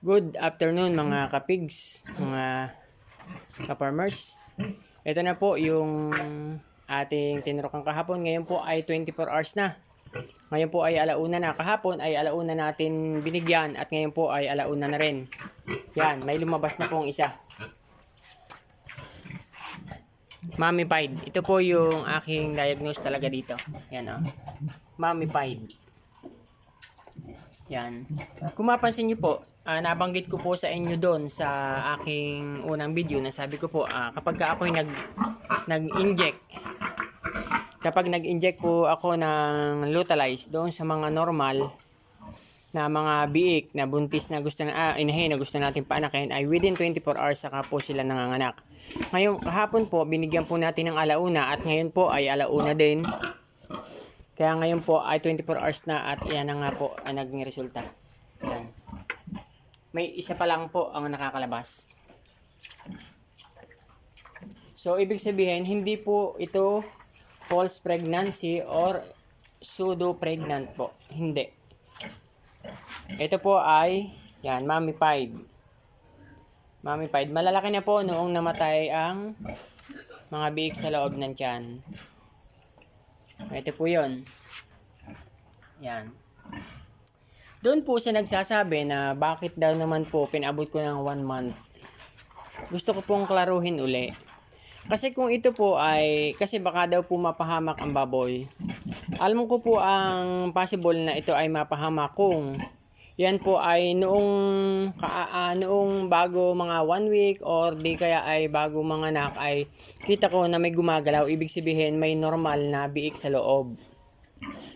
Good afternoon mga kapigs, mga ka-farmers. Ito na po yung ating tinurokang kahapon. Ngayon po ay 24 hours na. Ngayon po ay alauna na. Kahapon ay alauna natin binigyan at ngayon po ay alauna na rin. Yan, may lumabas na pong isa. Mummified. Ito po yung aking diagnose talaga dito. Yan o. Mummified. Yan. Kung mapansin nyo po, nabanggit ko po sa inyo doon sa aking unang video na sabi ko po kapag ako'y nag-inject po ako ng Lutalize doon sa mga normal na mga biik na buntis na gusto na inahin na gusto natin paanakin ay within 24 hours saka po sila nanganganak. Ngayon kahapon po binigyan po natin ng alauna at ngayon po ay alauna din. Kaya ngayon po ay 24 hours na at yan na nga po ang naging resulta. Yan. May isa pa lang po ang nakakalabas. So, ibig sabihin, hindi po ito false pregnancy or pseudo-pregnant po. Hindi. Ito po ay, yan, mummified. Mummified. Malalaki na po noong namatay ang mga biik sa loob ng tiyan. Ito po yun. Yan. Doon po siya nagsasabi na bakit daw naman po pinabot ko ng 1 month. Gusto ko pong klaruhin uli. Kasi kung ito po ay, kasi baka daw po mapahamak ang baboy. Alam ko po ang possible na ito ay mapahamak kung yan po ay noong bago mga 1 week or di kaya ay bago mga anak ay kita ko na may gumagalaw. Ibig sabihin may normal na biik sa loob.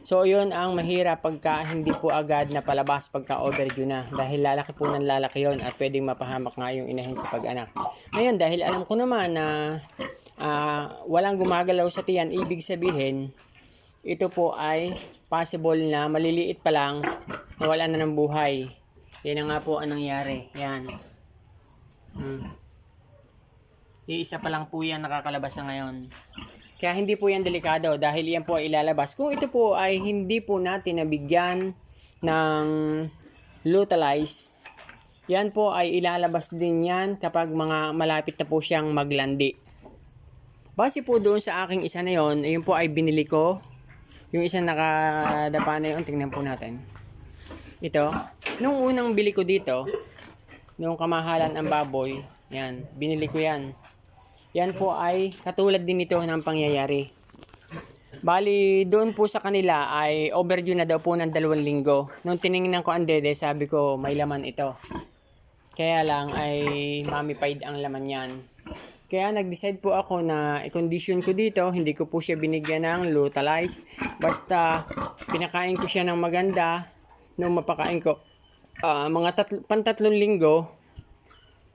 So, yun ang mahirap pagka hindi po agad na palabas pagka overdue na. Dahil lalaki po ng lalaki yun at pwedeng mapahamak nga yung inahin sa pag-anak. Ngayon, dahil alam ko naman na walang gumagalaw sa tiyan, ibig sabihin, ito po ay possible na maliliit pa lang, nawala na ng buhay. Yan na nga po ang nangyari. Yan. Iisa pa lang po yan nakakalabas sa ngayon. Kaya hindi po yan delikado dahil yan po ay ilalabas. Kung ito po ay hindi po natin nabigyan ng Lutalize, yan po ay ilalabas din yan kapag mga malapit na po siyang maglandi. Base po doon sa aking isa na yon, yun po ay binili ko. Yung isang nakadapa na yun, tingnan po natin. Ito, nung unang bili ko dito, nung kamahalan ang baboy, yan, binili ko yan. Yan po ay katulad din ito ng pangyayari. Bali, doon po sa kanila ay overdue na daw po ng 2 linggo. Nung tiningnan ko ang dede, sabi ko may laman ito. Kaya lang ay mummified ang laman yan. Kaya nag-decide po ako na i-condition ko dito. Hindi ko po siya binigyan ng Lutalize. Basta pinakain ko siya ng maganda. Nung mapakain ko mga 3 linggo,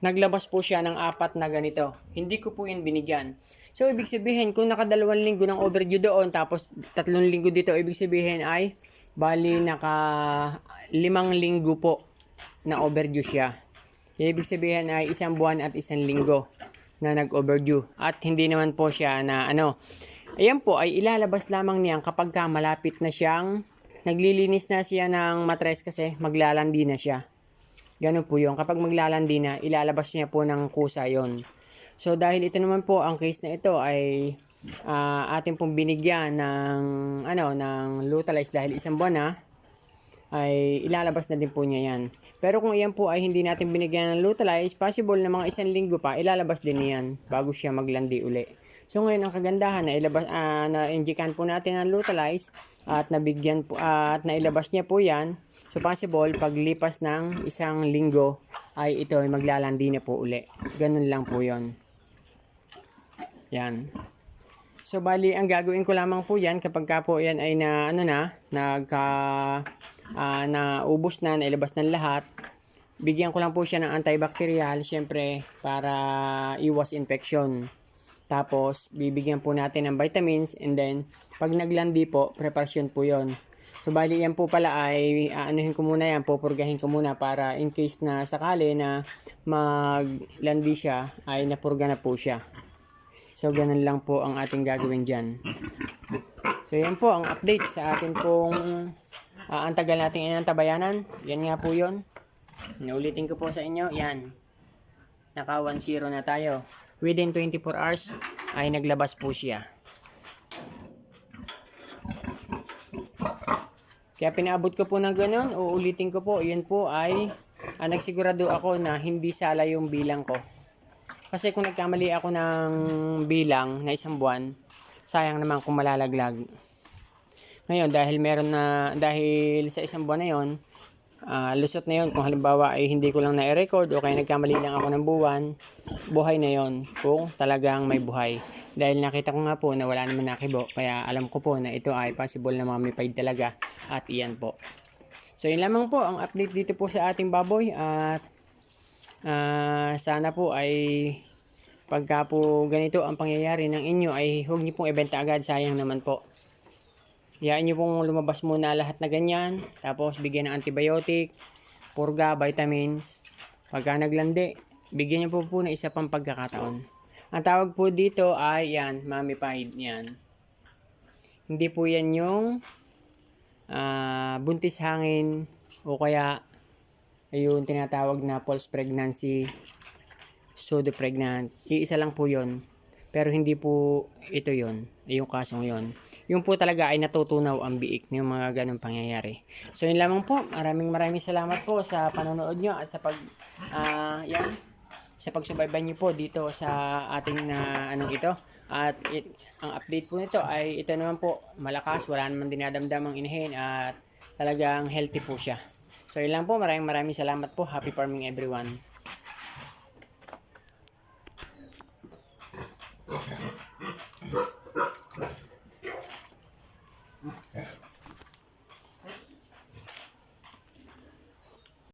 naglabas po siya ng 4 na ganito. Hindi ko po yun binigyan. So, ibig sabihin, kung naka 2 linggo ng overdue doon, tapos 3 linggo dito, ibig sabihin ay, bali naka 5 linggo po na overdue siya. Ibig sabihin ay 1 buwan at 1 linggo na nag-overdue. At hindi naman po siya na ayan po ay ilalabas lamang niyan kapag malapit na siyang, naglilinis na siya ng matres kasi maglalandi na siya. Ganun po yun. Kapag maglalandi na, ilalabas niya po ng kusa yon. So, dahil ito naman po, ang case na ito ay atin pong binigyan ng Lutalize dahil 1 buwan na, ay ilalabas na din po niya yan. Pero kung iyan po ay hindi natin binigyan ng Lutalize, possible na mga 1 linggo pa, ilalabas din niyan bago siya maglandi uli. So, ngayon ang kagandahan na na-injikan po natin ng Lutalize at nabigyan po, at nailabas niya po yan. So, possible, paglipas ng 1 linggo, ay ito ay maglalandi na po uli. Ganun lang po yon. Yan. So, bali, ang gagawin ko lamang po yan kapag ka po yan ay naubos na, nailabas ng lahat. Bigyan ko lang po siya ng antibacterial, syempre, para iwas infection. Tapos, bibigyan po natin ng vitamins and then, pag naglandi po, preparasyon po yon. So, bali yan po pala ay anuhin ko muna yan, pupurgahin ko muna para in case na sakali na maglandi siya, ay napurga na po siya. So, ganun lang po ang ating gagawin dyan. So, yan po ang update sa atin pong ang tagal nating inantabayanan. Yan nga po yun. Naulitin ko po sa inyo, yan. Naka 1-0 na tayo. Within 24 hours ay naglabas po siya. Kaya pinaabot ko po ng ganun, uulitin ko po, yun po ay nagsigurado ako na hindi sala yung bilang ko. Kasi kung nagkamali ako ng bilang na isang buwan, sayang naman kung malalaglag. Ngayon, dahil sa isang buwan na yon, lusot na yon. Kung halimbawa ay hindi ko lang na-record o kaya nagkamali lang ako ng buwan, buhay na yon kung talagang may buhay. Dahil nakita ko nga po na wala naman nakibo, kaya alam ko po na ito ay possible na mamipaid talaga, at iyan po. So yun lamang po ang update dito po sa ating baboy, at sana po ay pagka po ganito ang pangyayari ng inyo ay huwag niyo pong ibenta agad, sayang naman po. Hayaan niyo pong lumabas muna lahat na ganyan, tapos bigyan ng antibiotic, purga, vitamins. Pagka naglandi, bigyan niyo po na isa pang pagkakataon. Ang tawag po dito ay yan, mamified yan. Hindi po yan yung buntis hangin o kaya yung tinatawag na false pregnancy, pseudo pregnant. Iisa lang po yon. Pero hindi po ito yon, yung kasong yon. Yung po talaga ay natutunaw ang biik ng mga ganong pangyayari. So yun lamang po. Maraming salamat po sa panonood nyo at sa sa pagsubaybay nyo po dito sa ating ito. At ang update po nito ay ito naman po, malakas, wala naman dinadamdamang inahin at talagang healthy po siya. So yun lang po, maraming salamat po. Happy farming everyone.